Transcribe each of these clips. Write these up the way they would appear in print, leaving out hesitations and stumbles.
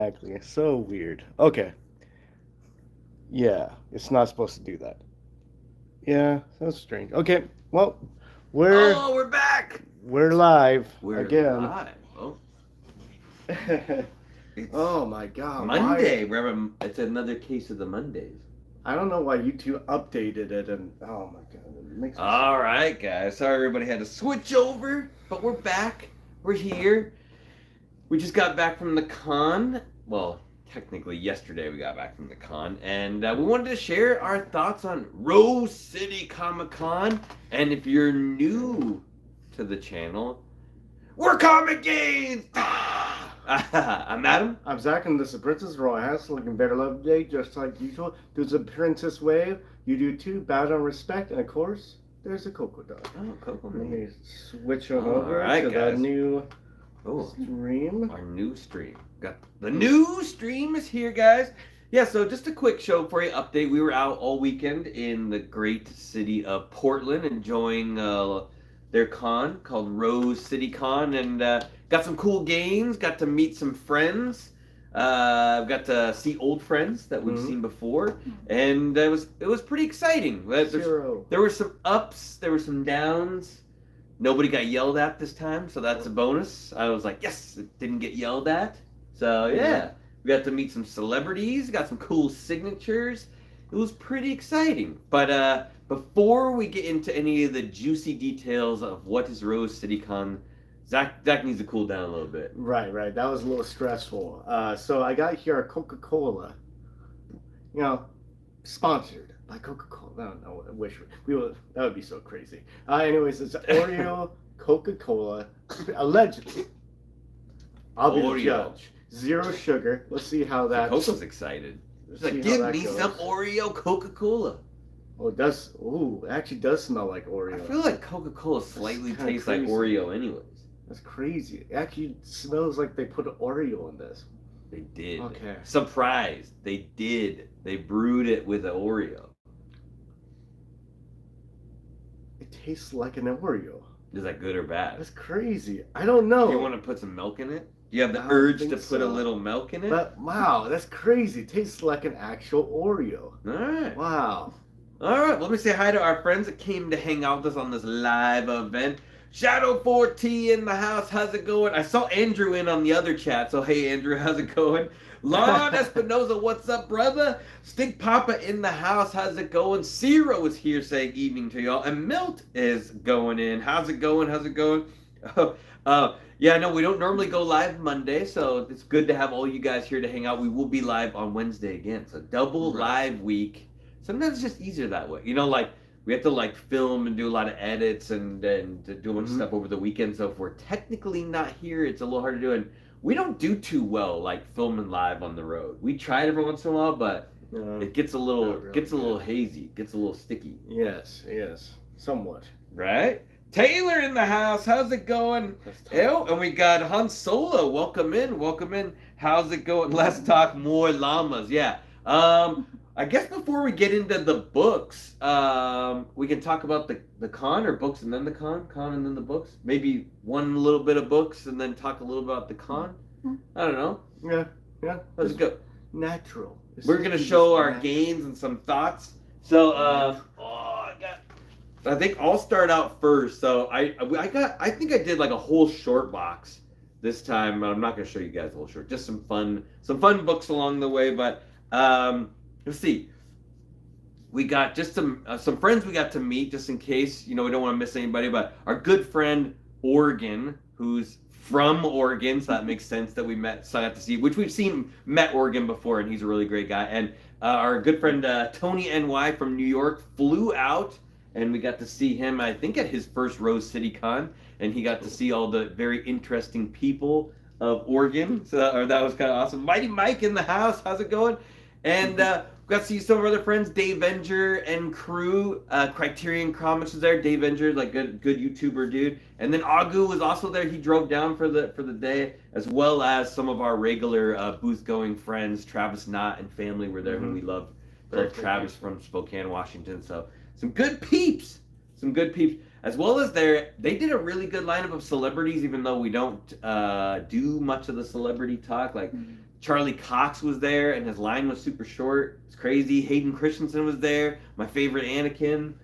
Exactly. It's so weird. Okay. Yeah, it's not supposed to do that. Yeah, that's strange. Okay. Well, we're Oh, we're back. we're live We're again. live. Oh, it's Oh my God! Why? Monday. Remember, it's another case of the Mondays. I don't know why YouTube updated it, and oh my God, it makes me so. All right, guys. Sorry, everybody had to switch over, but we're back. We're here. We just got back from the con. Well, technically, yesterday we got back from the con, and we wanted to share our thoughts on Rose City Comic Con. And if you're new to the channel, we're ComicGains. I'm Adam. I'm Zach, and this is Princess Roy House, looking better love day, just like usual. There's a princess wave. You do too. Bow down respect, and of course, there's a Coco dog. Oh, Coco Let Man. me switch on All over right, to guys. the new Oh, stream. our new stream. Got the new stream is here, guys. Yeah, so just a quick show for you update. We were out all weekend in the great city of Portland enjoying their con called Rose City Con, and got some cool games. Got to meet some friends. Got to see old friends that we've seen before, and it was pretty exciting. There were some ups, there were some downs. Nobody got yelled at this time, so that's a bonus. I was like, yes, it didn't get yelled at. So yeah, we got to meet some celebrities, got some cool signatures. It was pretty exciting. But before we get into any of the juicy details of what is Rose City Con, Zach needs to cool down a little bit. Right. That was a little stressful. So I got here a Coca-Cola. You know, sponsored by Coca-Cola. I don't know. I wish we would. That would be so crazy. Anyways, it's Oreo Coca-Cola, allegedly. I'll be the Oreo. judge. Zero sugar. Let's see how that. Coco's excited. She's like, see how give that me goes. some Oreo Coca-Cola. Oh, it does. Ooh, it actually does smell like I Oreo. feel like Coca-Cola slightly kinda tastes like crazy. Oreo anyways. That's crazy. It actually smells like they put Oreo in this. They did. Okay. Surprise. They did. They brewed it with an Oreo. It tastes like an Oreo. Is that good or bad? That's crazy. I don't know. Do you want to put some milk in it? Do you have the I don't urge to think put a so. little milk in it? But wow, that's crazy. It tastes like an actual Oreo. All right. Wow. All right. Let me say hi to our friends that came to hang out with us on this live event. Shadow 4T in the house. How's it going? I saw Andrew in on the other chat. So, hey, Andrew, how's it going? Lon Espinoza, what's up, brother? Stick Papa in the house. How's it going? Zero is here saying evening to y'all. And Milt is going in. How's it going? How's it going? Yeah, no, we don't normally go live Monday, so it's good to have all you guys here to hang out. We will be live on Wednesday again. So double live week. Sometimes it's just easier that way. You know, like we have to like film and do a lot of edits and do a bunch of stuff over the weekend. So if we're technically not here, it's a little hard to do. And we don't do too well like filming live on the road. We try it every once in a while, but it gets a little hazy, gets a little sticky. Yes, somewhat. Right? Taylor in the house. How's it going? Oh, and we got Han Solo. Welcome in. How's it going? Let's talk more llamas. Yeah. I guess before we get into the books, we can talk about the con or books and then the con and then the books. Maybe one little bit of books and then talk a little about the con. I don't know. Yeah. Let's go. Natural. We're gonna show our gains and some thoughts. So, I think I'll start out first. So I think I did like a whole short box this time. I'm not gonna show you guys the whole short, just some fun books along the way. But let's see. We got just some friends we got to meet, just in case we don't want to miss anybody. But our good friend Oregon, who's from Oregon, so that makes sense that we met. So I got to see, which we've met Oregon before, and he's a really great guy. And our good friend Tony NY from New York flew out. And we got to see him, I think, at his first Rose City Con, and he got to see all the very interesting people of Oregon. So that was kind of awesome. Mighty Mike in the house, how's it going? And we got to see some of our other friends, Dave Venger and crew. Criterion Comics was there. Dave Venger, like good YouTuber dude. And then Agu was also there. He drove down for the day, as well as some of our regular booth-going friends, Travis Knott and family were there, who we love. Travis from Spokane, Washington. So. Some good peeps, as well as they did a really good lineup of celebrities, even though we don't do much of the celebrity talk. Like Charlie Cox was there, and his line was super short. It's crazy. Hayden Christensen was there. My favorite Anakin.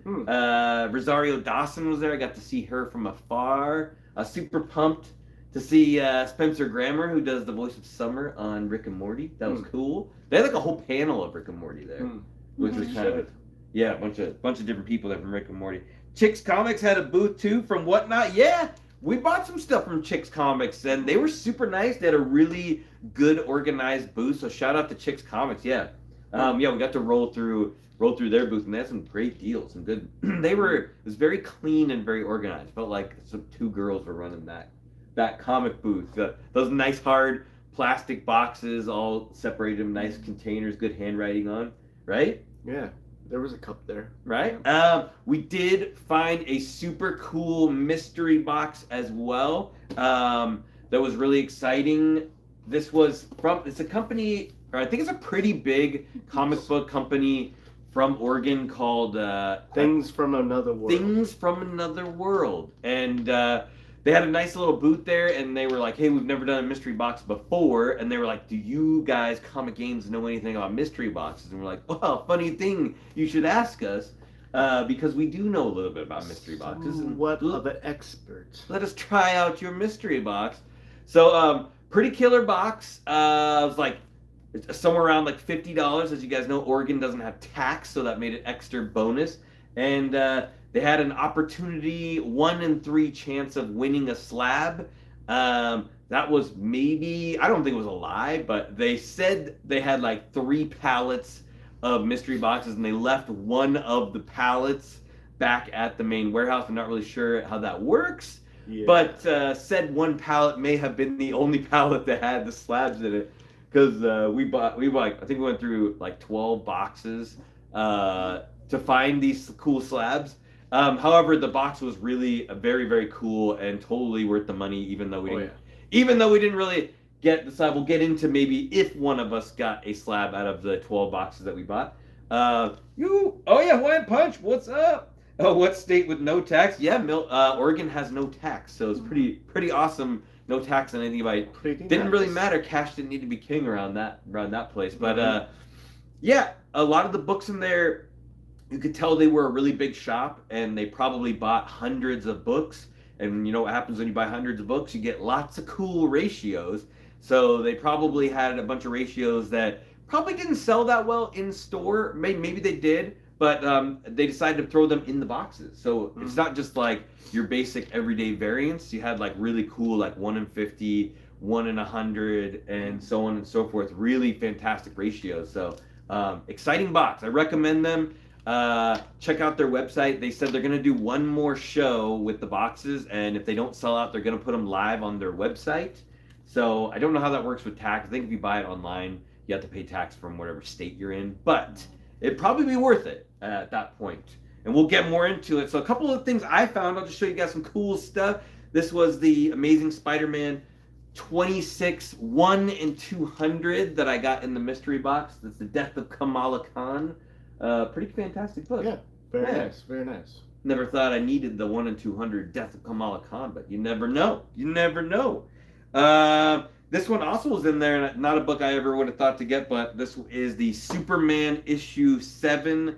Rosario Dawson was there. I got to see her from afar. Super pumped to see Spencer Grammer, who does the voice of Summer on Rick and Morty. That was cool. They had like a whole panel of Rick and Morty there, which was kind of a bunch of different people there from Rick and Morty. Chicks Comics had a booth too from Whatnot. Yeah, we bought some stuff from Chicks Comics, and they were super nice. They had a really good organized booth. So shout out to Chicks Comics. Yeah, we got to roll through their booth, and they had some great deals, some good. It was very clean and very organized. Felt like some two girls were running that comic booth. Those nice hard plastic boxes, all separated in nice containers, good handwriting on, right? Yeah, there was a cup there. Right? We did find a super cool mystery box as well. That was really exciting. It's a company, or I think it's a pretty big comic book company from Oregon called Things from Another World. Things from Another World. And they had a nice little booth there, and they were like, hey, we've never done a mystery box before. And they were like, do you guys, ComicGains, know anything about mystery boxes? And we're like, well, funny thing, you should ask us, because we do know a little bit about mystery boxes. And what of an expert. Let us try out your mystery box. So, pretty killer box. It was like somewhere around like $50. As you guys know, Oregon doesn't have tax, so that made it extra bonus. And they had an opportunity, 1 in 3 chance of winning a slab. That was maybe, I don't think it was a lie, but they said they had like 3 pallets of mystery boxes, and they left one of the pallets back at the main warehouse. I'm not really sure how that works, but said one pallet may have been the only pallet that had the slabs in it, because we bought, I think we went through like 12 boxes to find these cool slabs. However, the box was really very, very cool and totally worth the money, even though we didn't really get the slab. We'll get into maybe if one of us got a slab out of the 12 boxes that we bought. Hawaiian Punch, what's up? Oh, what state with no tax? Yeah, Oregon has no tax, so it's pretty awesome. No tax on anything. Didn't really matter. Cash didn't need to be king around that place. But a lot of the books in there, you could tell they were a really big shop, and they probably bought hundreds of books. And you know what happens when you buy hundreds of books? You get lots of cool ratios. So they probably had a bunch of ratios that probably didn't sell that well in store. Maybe they did, but they decided to throw them in the boxes. So it's not just like your basic everyday variants. You had like really cool, like 1 in 50, 1 in 100, and so on and so forth. Really fantastic ratios. So exciting box. I recommend them. Check out their website. They said they're going to do one more show with the boxes, and if they don't sell out, they're going to put them live on their website. So I don't know how that works with tax. I think if you buy it online, you have to pay tax from whatever state you're in, but it'd probably be worth it at that point. And we'll get more into it. So a couple of things I found, I'll just show you guys some cool stuff. This was the Amazing Spider-Man 26 1 in 200 that I got in the mystery box. That's the Death of Kamala Khan. Pretty fantastic book. Yeah, nice, very nice. Never thought I needed the 1 in 200 Death of Kamala Khan, but you never know. You never know. This one also was in there, not a book I ever would have thought to get, but this is the Superman issue 7.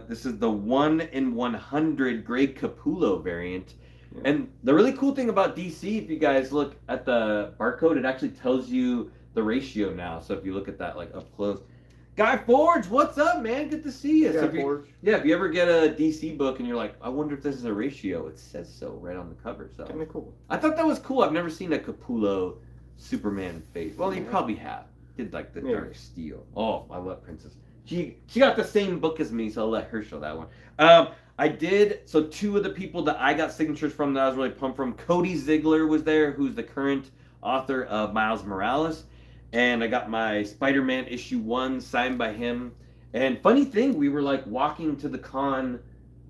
This is the 1 in 100 Greg Capullo variant. Yeah. And the really cool thing about DC, if you guys look at the barcode, it actually tells you the ratio now. So if you look at that like up close. Guy Forge, what's up, man? Good to see you. If you ever get a DC book and you're like, I wonder if this is a ratio, it says so right on the cover. So kind of cool. I thought that was cool. I've never seen a Capullo Superman face. Well, you probably have. Did like the Dark Steel. Oh, I love Princess. She got the same book as me, so I'll let her show that one. I did. So 2 of the people that I got signatures from that I was really pumped from, Cody Ziegler was there, who's the current author of Miles Morales. And I got my Spider-Man issue 1 signed by him. And funny thing, we were like walking to the con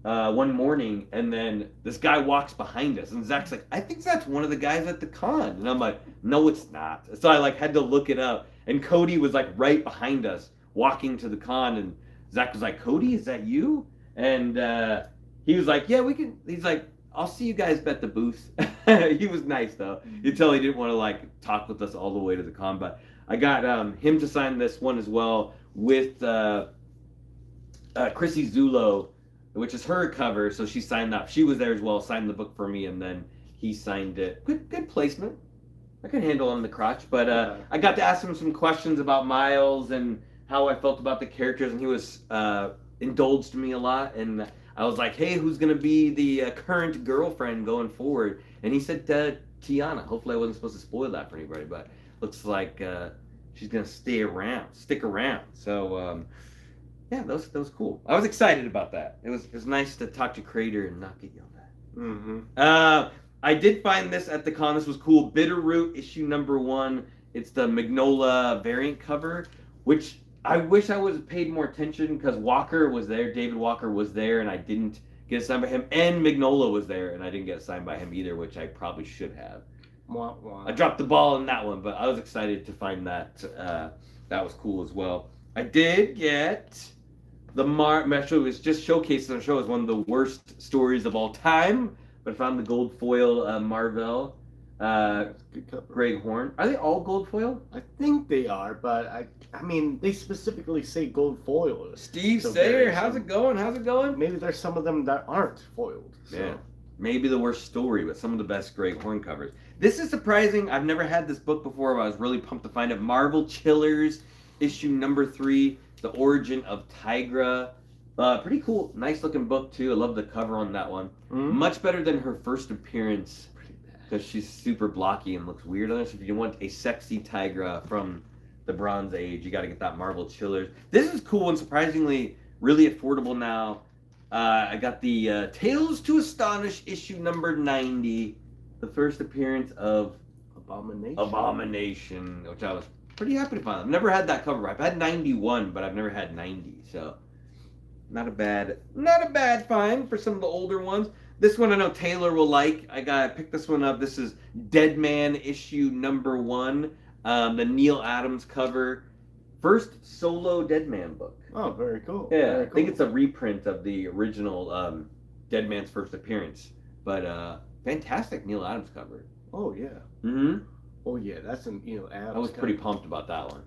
one morning, and then this guy walks behind us, and Zach's like, I think that's one of the guys at the con. And I'm like, no, it's not. So I like had to look it up. And Cody was like right behind us walking to the con, and Zach was like, Cody, is that you? And he was like, yeah, we can. He's like, I'll see you guys at the booth. He was nice though. You tell he didn't want to like talk with us all the way to the con, but I got him to sign this one as well with Chrissy Zulo, which is her cover. So she signed that. She was there as well, signed the book for me, and then he signed it. Good placement. I can handle on the crotch, but I got to ask him some questions about Miles and how I felt about the characters, and he was indulged me a lot. And I was like, "Hey, who's gonna be the current girlfriend going forward?" And he said Tiana. Hopefully, I wasn't supposed to spoil that for anybody, but looks like she's gonna stick around. So yeah, that was cool. I was excited about that. It was nice to talk to Crater and not get yelled at. Mm-hmm. I did find this at the con. This was cool. Bitterroot issue #1. It's the Magnola variant cover, which I wish I would have paid more attention because Walker was there. David Walker was there, and I didn't get signed by him. And Magnola was there, and I didn't get signed by him either, which I probably should have. Wah, wah. I dropped the ball in that one, but I was excited to find that. That was cool as well. I did get the Actually, it was just showcased on the show as one of the worst stories of all time. But I found the gold foil Marvel, Greg Horn. Are they all gold foil? I think they are, but I mean, they specifically say gold foil. Steve So Sayer, very how's some- it going? How's it going? Maybe there's some of them that aren't foiled. So. Yeah. Maybe the worst story, but some of the best Greg Horn covers. This is surprising. I've never had this book before, but I was really pumped to find it. Marvel Chillers, issue #3, The Origin of Tigra. Pretty cool, nice looking book too. I love the cover on that one. Mm-hmm. Much better than her first appearance because she's super blocky and looks weird on this. If you want a sexy Tigra from the Bronze Age, you got to get that Marvel Chillers. This is cool and surprisingly really affordable now. I got the Tales to Astonish issue #90, the first appearance of Abomination, which I was pretty happy to find. I've never had that cover. I've had 91, but I've never had 90, so not a bad find for some of the older ones. This one I know Taylor will like. I picked this one up. This is Dead Man issue #1, the Neil Adams cover, first solo Dead Man book. Oh, very cool. Yeah, Very I think cool. it's a reprint of the original Dead Man's first appearance, but fantastic Neil Adams cover. Oh yeah. Mm-hmm. Oh yeah. That's an Adams. I was cover. pretty pumped about that one.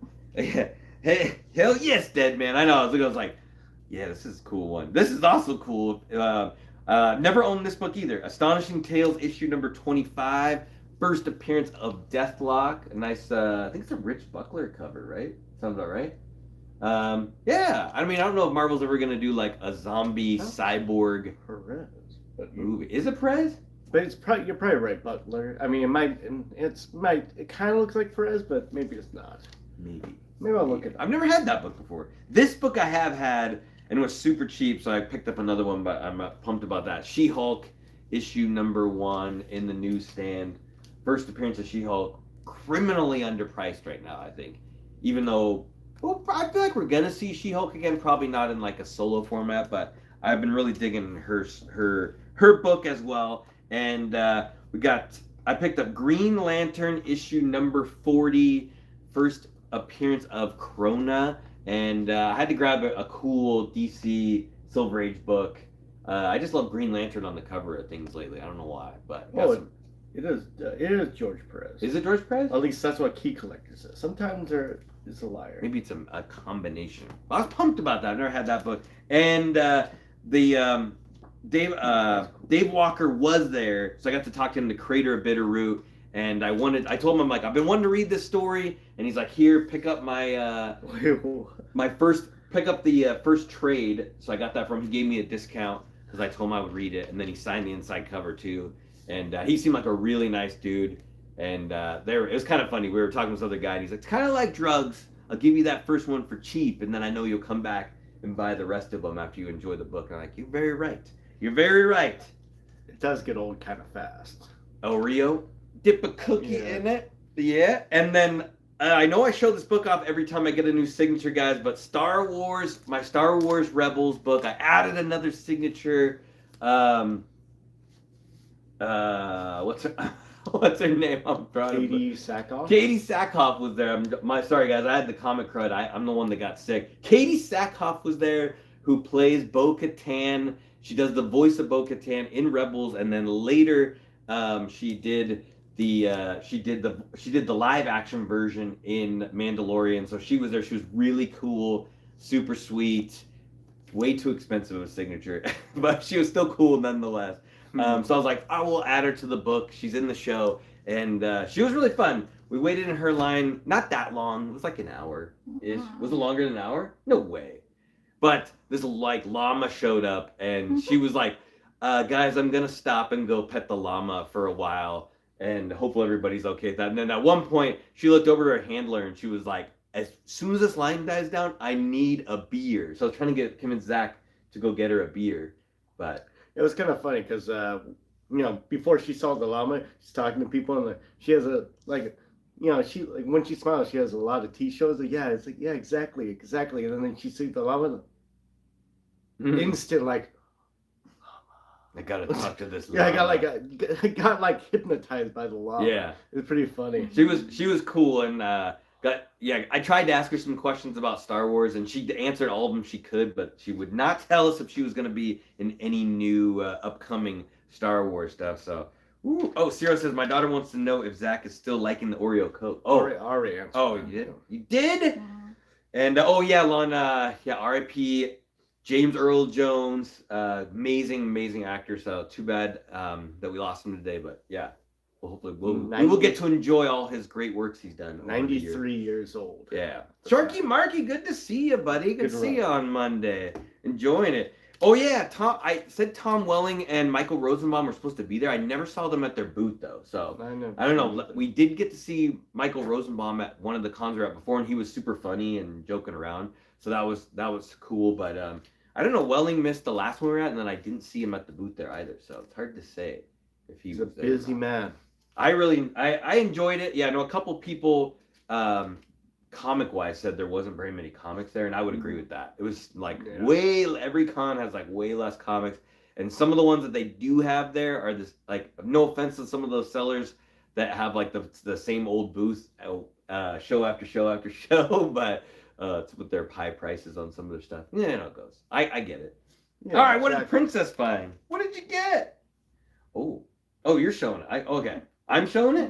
Hey, hell yes, Dead Man. I know. I was like, yeah, this is a cool one. This is also cool. Never owned this book either. Astonishing Tales issue #25, first appearance of Deathlock. A nice, I think it's a Rich Buckler cover, right? Sounds about right. Yeah, I mean, I don't know if Marvel's ever gonna do like a zombie cyborg Perez, but movie. Is it Perez? But you're probably right, Butler. I mean, it kind of looks like Perez, but maybe it's not. Maybe. Maybe I'll look at it. I've never had that book before. This book I have had, and it was super cheap, so I picked up another one, but I'm pumped about that. She-Hulk, issue #1 in the newsstand. First appearance of She-Hulk, criminally underpriced right now, I think. Even though, well, I feel like we're going to see She-Hulk again, probably not in like a solo format, but I've been really digging her book as well. And I picked up Green Lantern, issue #40, first appearance of Krona, and I had to grab a cool DC Silver Age book. I just love Green Lantern on the cover of things lately. I don't know why, but it is George Perez. Is it George Perez? At least that's what Key Collector says. Sometimes it's a liar. Maybe it's a combination. I was pumped about that. I've never had that book, and Dave Walker was there, so I got to talk to him, the creator of Bitterroot. And I told him, I'm like, I've been wanting to read this story, and he's like, here, pick up my first trade. So I got that from him. He gave me a discount because I told him I would read it, and then he signed the inside cover too. And he seemed like a really nice dude. And it was kind of funny. We were talking to this other guy, and he's like, it's kind of like drugs. I'll give you that first one for cheap, and then I know you'll come back and buy the rest of them after you enjoy the book. And I'm like, you're very right. You're very right. It does get old kind of fast. Oh, Rio? Dip a cookie in it. Yeah. And then I know I show this book off every time I get a new signature, guys, but my Star Wars Rebels book, I added another signature. What's her name? I'm proud of Katie Sackhoff? Katie Sackhoff was there. Sorry, guys, I had the comic crud. I'm the one that got sick. Katie Sackhoff was there, who plays Bo-Katan. She does the voice of Bo-Katan in Rebels, and then later she did she did the live action version in Mandalorian, so she was there. She was really cool, super sweet, way too expensive of a signature, but she was still cool nonetheless. So I was like, I will add her to the book. She's in the show, and she was really fun. We waited in her line, not that long. It was like an hour ish. Was it longer than an hour? No way. But this like llama showed up, and she was like, "Guys, I'm gonna stop and go pet the llama for a while, and hopefully everybody's okay with that." And then at one point, she looked over to her handler, and she was like, "As soon as this line dies down, I need a beer." So I was trying to convince Zach to go get her a beer, but It was kind of funny because before she saw the llama, she's talking to people, and she has a she like when she smiles, she has a lot of teeth shows. Like, yeah, it's like, yeah, exactly, and then she sees the llama, instant like, I gotta talk to this. yeah, llama. I got like hypnotized by the llama. Yeah, it's pretty funny. She was cool, and I tried to ask her some questions about Star Wars, and she answered all of them she could, but she would not tell us if she was going to be in any new upcoming Star Wars stuff. So, oh, Ciro says my daughter wants to know if Zach is still liking the Oreo Coke. Oh, already answered. Oh, you did? You did? And oh yeah, Lon. Yeah, R.I.P. James Earl Jones, amazing actor. So too bad that we lost him today, but yeah. Well, hopefully we will get to enjoy all his great works he's done. 93 years old. Yeah. Sharky Marky, good to see you, buddy. Good to see you on Monday. Enjoying it. Oh yeah, I said Tom Welling and Michael Rosenbaum were supposed to be there. I never saw them at their booth though. So I don't know. We did get to see Michael Rosenbaum at one of the cons we were at before, and he was super funny and joking around. So that was cool. But I don't know. Welling missed the last one we were at, and then I didn't see him at the booth there either. So it's hard to say if he's a busy man. I enjoyed it. Yeah, I know a couple people comic wise said there wasn't very many comics there, and I would agree with that. It was like every con has like way less comics, and some of the ones that they do have there are this, like, no offense to some of those sellers that have like the same old booth show after show after show, but it's with their high prices on some of their stuff. Yeah, you know it goes. I get it. Yeah, all right, what did Princess find? What did you get? Oh, you're showing it. Okay. I'm showing it?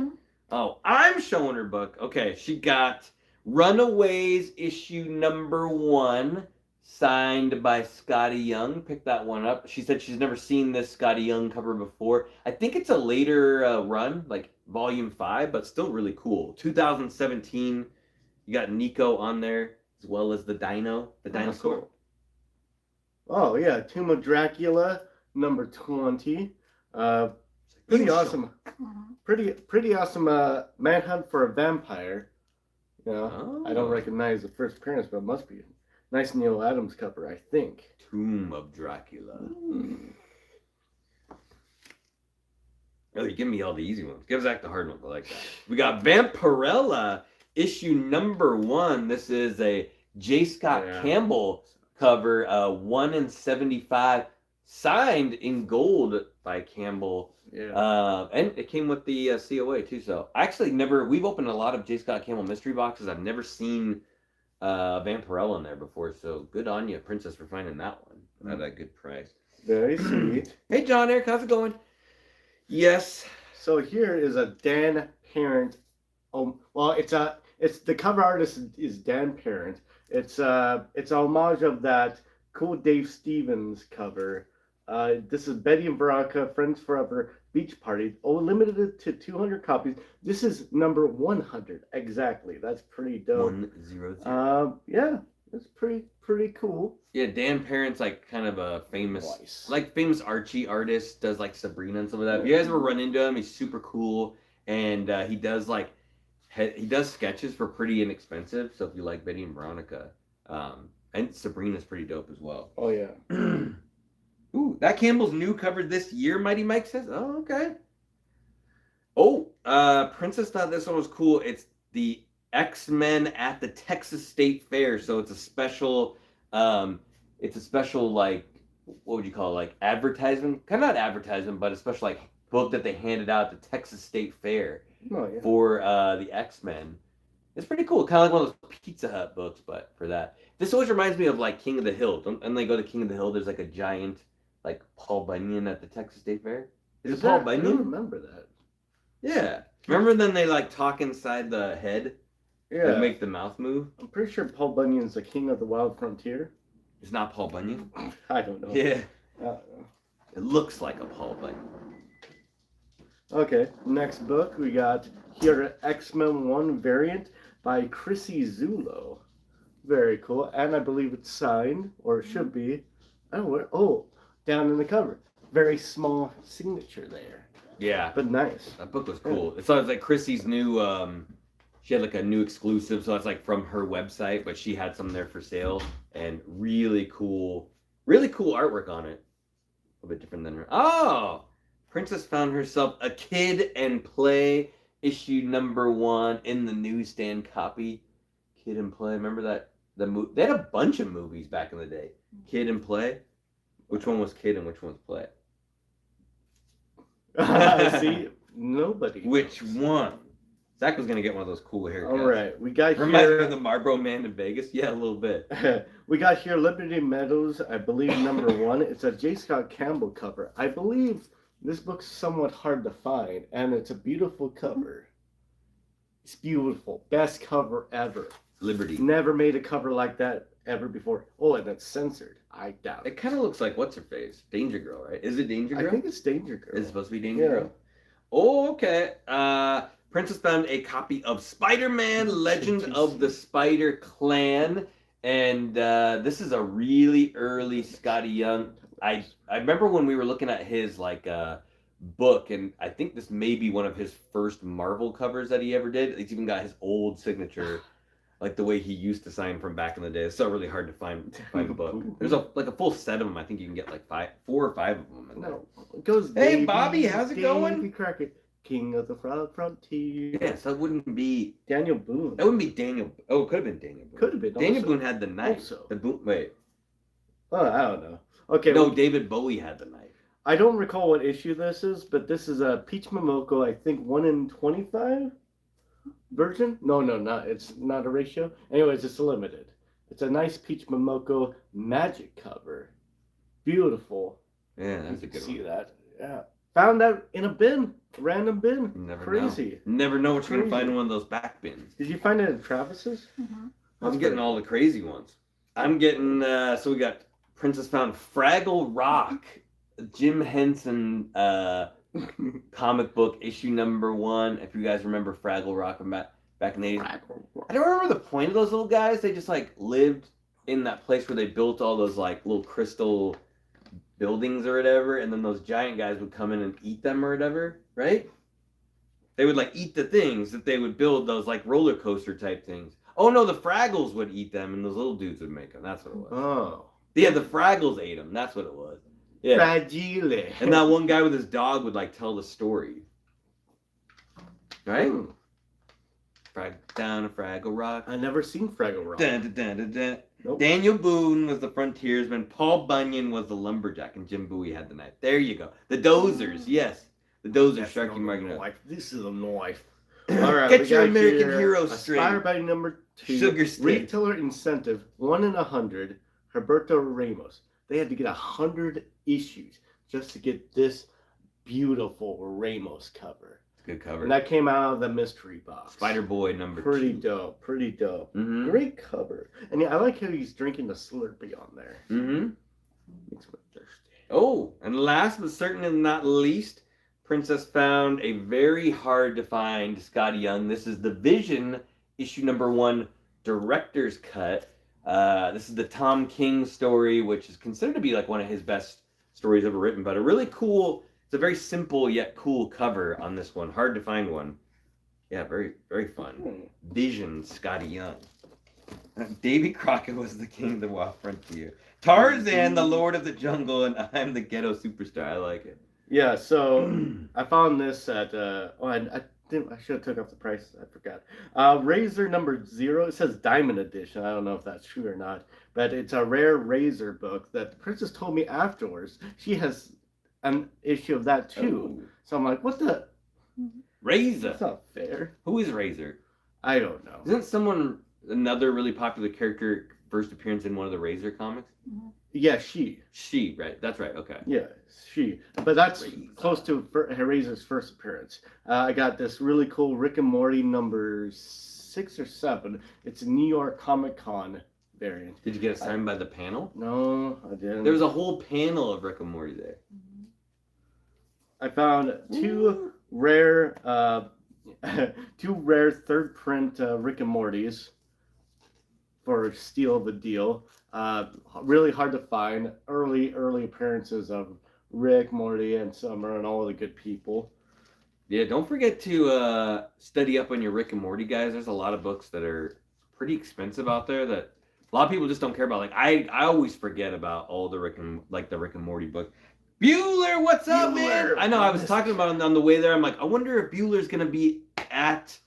Oh, I'm showing her book. Okay, she got Runaways issue #1, signed by Scotty Young. Pick that one up. She said she's never seen this Scotty Young cover before. I think it's a later run, like volume 5, but still really cool. 2017. You got Nico on there, as well as the dinosaur. Cool. Oh, yeah. Tomb of Dracula, #20. Pretty awesome. Pretty awesome manhunt for a vampire. I don't recognize the first appearance, but it must be a nice Neil Adams cover, I think. Tomb of Dracula. Oh, you give me all the easy ones. Give Zach the hard ones. I like that. We got Vampirella, issue #1. This is a J. Scott Campbell cover, 1 in 75, signed in gold by Campbell. Yeah. And it came with the COA too. So we've opened a lot of J. Scott Campbell mystery boxes. I've never seen Vampirella in there before. So good on you, Princess, for finding that one at a good price. Very sweet. Hey, John Eric, how's it going? Yes. So here is a Dan Parent. Oh, well, it's the cover artist is Dan Parent. It's a homage of that cool Dave Stevens cover. This is Betty and Veronica, Friends Forever Beach Party. Oh, limited to 200 copies. This is #100 exactly. That's pretty dope. 100. Yeah, it's pretty cool. Yeah, Dan Parent's like kind of a famous Archie artist. Does like Sabrina and some of that. If you guys ever run into him, he's super cool, and he does sketches for pretty inexpensive. So if you like Betty and Veronica, and Sabrina's pretty dope as well. Oh yeah. Ooh, that Campbell's new cover this year, Mighty Mike says. Oh, okay. Oh, Princess thought this one was cool. It's the X-Men at the Texas State Fair. So it's a special, like, what would you call it? Like advertisement? Kind of not advertisement, but a special like book that they handed out at the Texas State Fair for the X-Men. It's pretty cool. Kind of like one of those Pizza Hut books, but for that. This always reminds me of like King of the Hill. And they go to King of the Hill, there's like a giant like Paul Bunyan at the Texas State Fair. Is it Paul Bunyan? I don't remember that. Yeah. Remember then they like talk inside the head Yeah. and make the mouth move? I'm pretty sure Paul Bunyan's the king of the wild frontier. It's not Paul Bunyan. I don't know. Yeah. I don't know. It looks like a Paul Bunyan. Okay, next book we got here X-Men 1 variant by Chrissy Zulo. Very cool. And I believe it's signed, or it should be. I don't know where. Oh, down in the cover. Very small signature there. Yeah. But nice. That book was cool. It's like Chrissy's new she had like a new exclusive, so it's like from her website, but she had some there for sale and really cool artwork on it. A little bit different than her. Oh! Princess found herself a Kid and Play issue number 1 in the newsstand copy. Kid and Play. Remember that? They had a bunch of movies back in the day. Kid and Play. Which one was Kid and which one was Play? See, nobody. Which knows. one? Zach was gonna get one of those cool haircuts. All right, we got Remind me here. of the Marlboro Man in Vegas. Yeah, a little bit. We got here Liberty Meadows, I believe number 1. It's a J. Scott Campbell cover. I believe this book's somewhat hard to find, and it's a beautiful cover. It's beautiful. Best cover ever. Liberty. Never made a cover like that ever before. Oh, and it's censored. I doubt It it. kind of looks like what's her face? Danger Girl, right? Is it Danger Girl? I think it's Danger Girl. Is it supposed to be Danger Yeah. Girl? Oh, okay. Princess found a copy of Spider-Man: Legend of the Spider Clan, and this is a really early Scotty Young. I remember when we were looking at his like book, and I think this may be one of his first Marvel covers that he ever did. It's even got his old signature, like the way he used to sign from back in the day. It's so really hard to find a book. There's a full set of them. I think you can get like 4 or 5 of them. No, it goes. Hey, Davy, Bobby, how's it going? Davy Crockett, King of the Frontier. Yes, that wouldn't be. Daniel Boone. That wouldn't be Daniel. Oh, it could have been Daniel Boone. Could have been. Daniel also. Boone had the knife. Also. The Boone. Wait. Oh, I don't know. Okay. No, David Bowie had the knife. I don't recall what issue this is, but this is a Peach Momoko, I think 1 in 25 version. No, not. It's not a ratio. Anyways, it's limited. It's a nice Peach Momoko magic cover. Beautiful. Yeah, that's a You good see one. that? Yeah. Found that in a bin, random bin. Never Crazy. know. Never know what you're gonna Crazy. find in one of those back bins. Did you find it at Travis's? Mm-hmm. I'm getting all the crazy ones. I'm getting. So we got Princess found Fraggle Rock, Jim Henson comic book issue number 1. If you guys remember Fraggle Rock from back in the 80s. I don't remember the point of those little guys. They just like lived in that place where they built all those like little crystal buildings or whatever, and then those giant guys would come in and eat them or whatever, right? They would like eat the things that they would build, those like roller coaster type things. Oh no, the Fraggles would eat them, and those little dudes would make them. That's what it was. Oh. Yeah, the Fraggles ate them. That's what it was. Yeah. Fragile. And that one guy with his dog would like tell the story. Right? Down a Fraggle Rock. I never seen Fraggle Rock. Dun, dun, dun, dun, dun. Nope. Daniel Boone was the frontiersman. Paul Bunyan was the lumberjack, and Jim Bowie had the knife. There you go. The Dozers, yes. The Dozers, That's Sharky no Marginal. knife. This is a knife. All right, Get we your got American here hero Aspire straight. by number 2. Sugar stick. Retailer incentive 1 in 100. Roberto Ramos. They had to get 100 issues just to get this beautiful Ramos cover. Good cover. And that came out of the mystery box. Spider Boy number Pretty 2. dope. Pretty dope. Mm-hmm. Great cover. And yeah, I like how he's drinking the Slurpee on there. Mm-hmm. Makes me thirsty. Oh, and last but certainly not least, Princess found a very hard to find Scotty Young. This is the Vision issue number 1 director's cut. This is the Tom King story, which is considered to be like one of his best stories ever written, but a really cool, it's a very simple yet cool cover on this one. Hard to find one. Yeah, very, very fun. Vision, Scotty Young. Davy Crockett was the king of the wild frontier. Tarzan, the lord of the jungle, and I'm the ghetto superstar. I like it. Yeah, so I found this at I should have took up the price. I forgot. Razor number 0. It says Diamond Edition. I don't know if that's true or not, but it's a rare Razor book that the princess told me afterwards. She has an issue of that too. Oh. So I'm like, what the? Razor. That's not fair. Who is Razor? I don't know. Isn't someone another really popular character first appearance in one of the Razor comics? Yeah, she. She, right? That's right. Okay. Yeah, she. But that's Razor. close to Razor's first appearance. I got this really cool Rick and Morty number 6 or 7. It's a New York Comic Con variant. Did you get it signed by the panel? No, I didn't. There was a whole panel of Rick and Morty there. I found two rare third print Rick and Mortys for steal of a deal. Really hard to find. Early appearances of Rick, Morty, and Summer, and all the good people. Yeah, don't forget to study up on your Rick and Morty guys. There's a lot of books that are pretty expensive out there that a lot of people just don't care about. Like I always forget about all the Rick and Morty book. Bueller, what's up, man? I know. I was talking about it on the way there. I'm like, I wonder if Bueller's gonna be at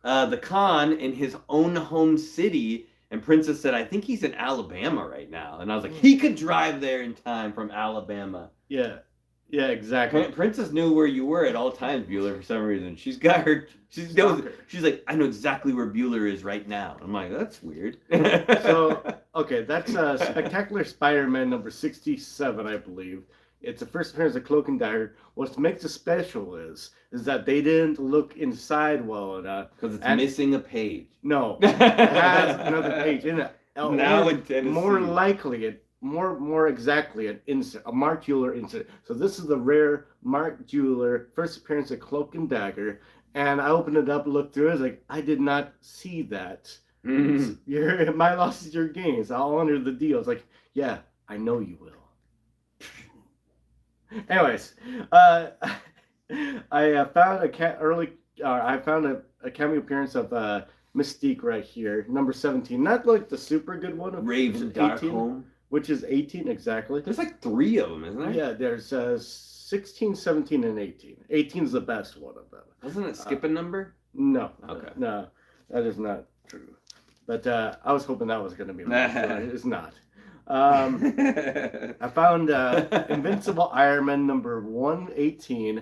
the con in his own home city. And Princess said, I think he's in Alabama right now. And I was like, he could drive there in time from Alabama. Yeah, exactly. Princess knew where you were at all times, Bueller, for some reason. She's got her. She's like, I know exactly where Bueller is right now. I'm like, that's weird. So, okay, that's Spectacular Spider-Man number 67, I believe. It's the first appearance of Cloak and Dagger. What makes it special is that they didn't look inside well enough. Because it's missing a page. No, it has another page in it. Now in Tennessee. More exactly, an insert, a Mark Bueller insert. So this is the rare Mark Bueller first appearance of Cloak and Dagger. And I opened it up, looked through it, I was like, I did not see that. Mm-hmm. My loss is your gains. I'll honor the deal. It's like, yeah, I know you will. Anyways, I found a cameo appearance of Mystique right here, number 17. Not like the super good one of Raven Darkholme, which is 18 exactly. There's like 3 of them, isn't there? Yeah, there's 16, 17, and 18. 18 is the best one of them. Doesn't it skip a number? No. Okay. No, that is not true. But I was hoping that was going to be right. It's not. I found Invincible Iron Man number 118,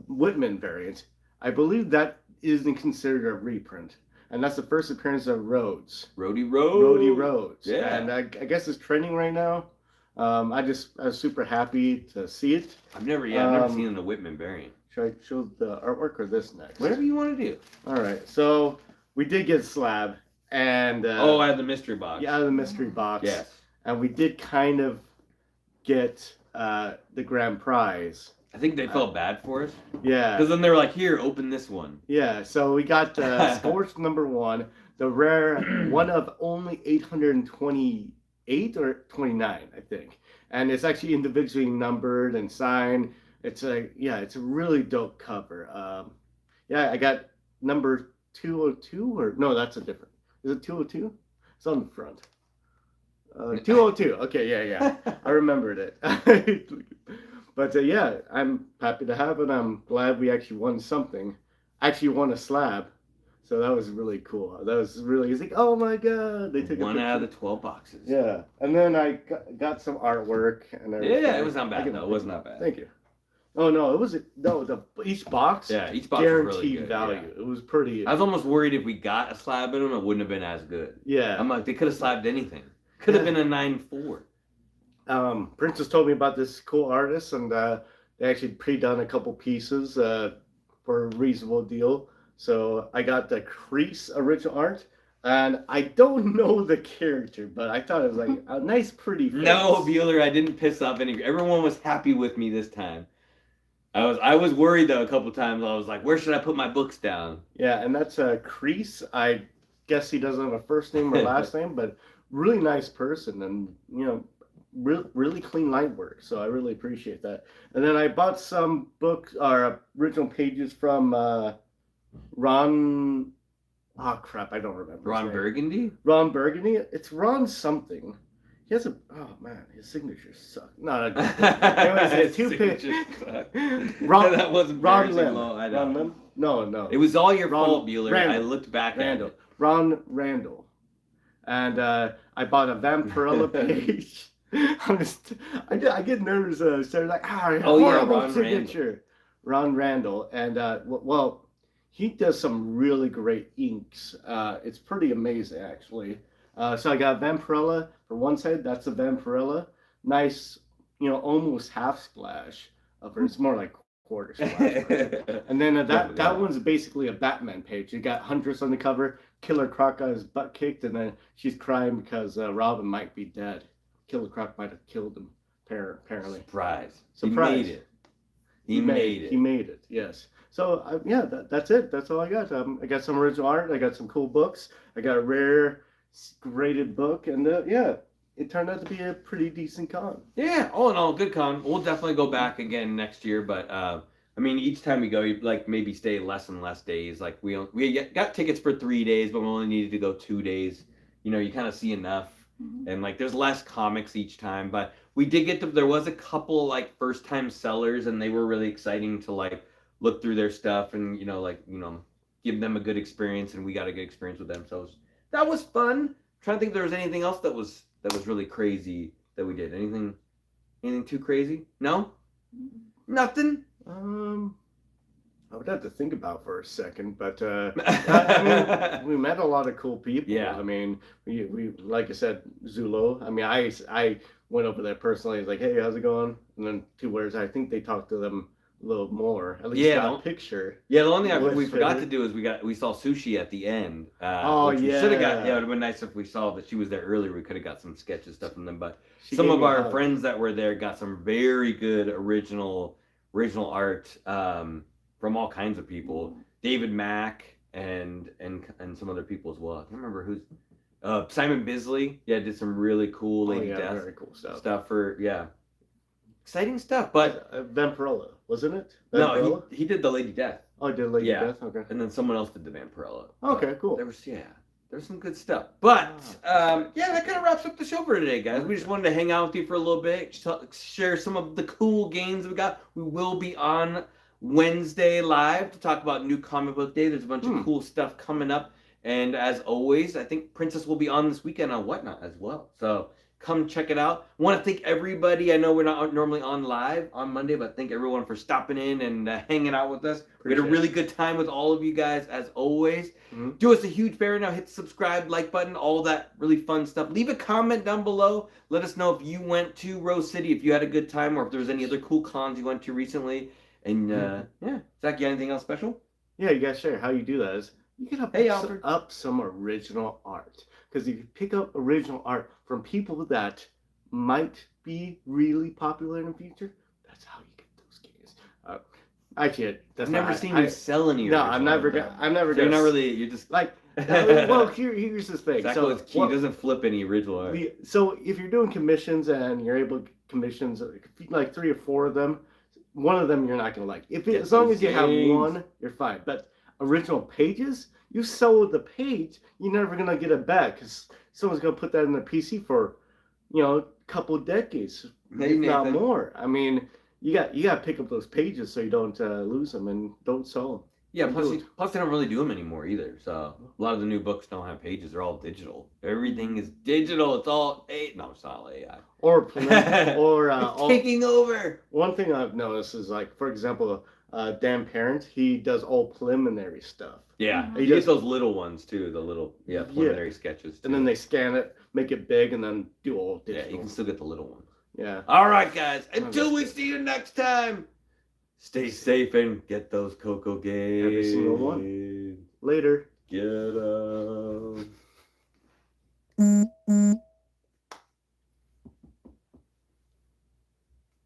Whitman variant. I believe that isn't considered a reprint, and that's the first appearance of Rhodes. Rhodey Rhodes. Yeah. And I guess it's trending right now. I was super happy to see it. I've never seen the Whitman variant. Should I show the artwork or this next? Whatever you want to do. All right. So we did get Slab. And out of the mystery box. Yeah, out of the mystery box. Yes. And we did kind of get the grand prize. I think they felt bad for us. Yeah. Because then they were like, here, open this one. Yeah, so we got Scorch number 1, the rare one of only 828 or 29, I think. And it's actually individually numbered and signed. It's a really dope cover. I got number 202 or no, that's a different. Is it 202? It's on the front. 202. Okay, yeah. I remembered it. But I'm happy to have it. I'm glad we actually won something. Actually won a slab. So that was really cool. That was really, it's like, oh my God. They took one out of the 12 boxes. Yeah. And then I got some artwork. And it was not bad. No, it was not bad. Thank you. Oh no, it was each box. Yeah, each box guaranteed was really good. value. Yeah. It was pretty. I was almost worried if we got a slab in them, it wouldn't have been as good. Yeah, I'm like, they could have slabbed anything. Could have been a 9.4. Princess told me about this cool artist, and they actually pre-done a couple pieces for a reasonable deal. So I got the Crease original art, and I don't know the character, but I thought it was like a nice, pretty face. No, Bueller, I didn't piss off any. Everyone was happy with me this time. I was worried though a couple times. I was like, where should I put my books down? Yeah, and that's Crease. I guess he doesn't have a first name or last name, but really nice person, and really clean line work. So I really appreciate that. And then I bought some books or original pages from Ron. Oh crap, I don't remember. Ron Burgundy? Ron Burgundy. It's Ron something. He has his signature sucks. No. Anyways, it's 2 pages. Ron, that wasn't Ron Lim. Ron Lim? No. It was all your fault, Bueller. I looked back at it. Ron Randall. And I bought a Vampirella page. I get nervous. So like, horrible signature. Randall. Ron Randall. And he does some really great inks. It's pretty amazing, actually. So I got Vampirella for one side. That's a Vampirella. Nice, almost half splash of her. It's more like quarter splash. And then that one's basically a Batman page. You got Huntress on the cover. Killer Croc got his butt kicked, and then she's crying because Robin might be dead. Killer Croc might have killed him. Apparently. Surprise. Surprise. He made it. He made it. He made it. Yes. So yeah, that's it. That's all I got. I got some original art. I got some cool books. I got a rare graded book, and yeah, it turned out to be a pretty decent con. Yeah, all in all, good con. We'll definitely go back again next year, but I mean, each time we go, you like maybe stay less and less days. Like we got tickets for 3 days, but we only needed to go 2 days. You kind of see enough, and like there's less comics each time, but we did get to. There was a couple like first time sellers, and they were really exciting to like look through their stuff and give them a good experience, and we got a good experience with them. So that was fun. I'm trying to think if there was anything else that was really crazy that we did. Anything too crazy? No, nothing. I would have to think about for a second, but I mean, we met a lot of cool people. Yeah. I mean, we like I said, Zulo. I mean, I went over there personally. Like, hey, how's it going? And then 2 words. I think they talked to them a little more. At least got a picture. Yeah, the only thing we forgot to do is we saw Sushi at the end. Yeah. Should have got. Yeah, it would have been nice if we saw that she was there earlier. We could have got some sketches stuff from them, but some of our friends that were there got some very good original art from all kinds of people. David Mack and some other people as well. I can't remember who's. Simon Bisley. Yeah, did some really cool Lady Death very cool stuff for exciting stuff. But Vampirella, wasn't it? Vampirella? No, he did the Lady Death. Oh, did Lady Death? Okay. And then someone else did the Vampirella. Okay, cool. There was some good stuff. But that kind of wraps up the show for today, guys. We just wanted to hang out with you for a little bit, share some of the cool games we got. We will be on Wednesday live to talk about New Comic Book Day. There's a bunch of cool stuff coming up. And as always, I think Princess will be on this weekend on Whatnot as well. So come check it out. I want to thank everybody. I know we're not normally on live on Monday, but thank everyone for stopping in and hanging out with us. We had a really good time with all of you guys, as always. Do us a huge favor now. Hit the subscribe, like button, all that really fun stuff. Leave a comment down below. Let us know if you went to Rose City, if you had a good time, or if there's any other cool cons you went to recently. And Zach, you got anything else special? Yeah, you guys share. How you do that is you gotta pick up some original art. Because if you pick up original art from people that might be really popular in the future, that's how you get those games. Actually, that's I've never seen you sell any. No, I'm never gonna. You're not really. You're just like. Well, here's the thing. Exactly, so he doesn't flip any original art. So if you're doing commissions and you're able to commissions like 3 or 4 of them, one of them you're not gonna like. As long as you have one, you're fine. But original pages, you sell the page, you're never gonna get it back because someone's gonna put that in their PC for, a couple of decades, if not more. I mean, you got to pick up those pages so you don't lose them and don't sell them. Yeah, plus they don't really do them anymore either. So a lot of the new books don't have pages; they're all digital. Everything is digital. It's all it's not all AI. Or taking over. One thing I've noticed is, like, for example, Dan Parent, he does all preliminary stuff. Yeah, he does those little ones too. The little preliminary sketches. Too. And then they scan it, make it big, and then do all digital. Yeah, you can still get the little ones. Yeah. All right, guys. Until we see you next time. Stay safe and get those ComicGains. Every single one. Later. Get 'em.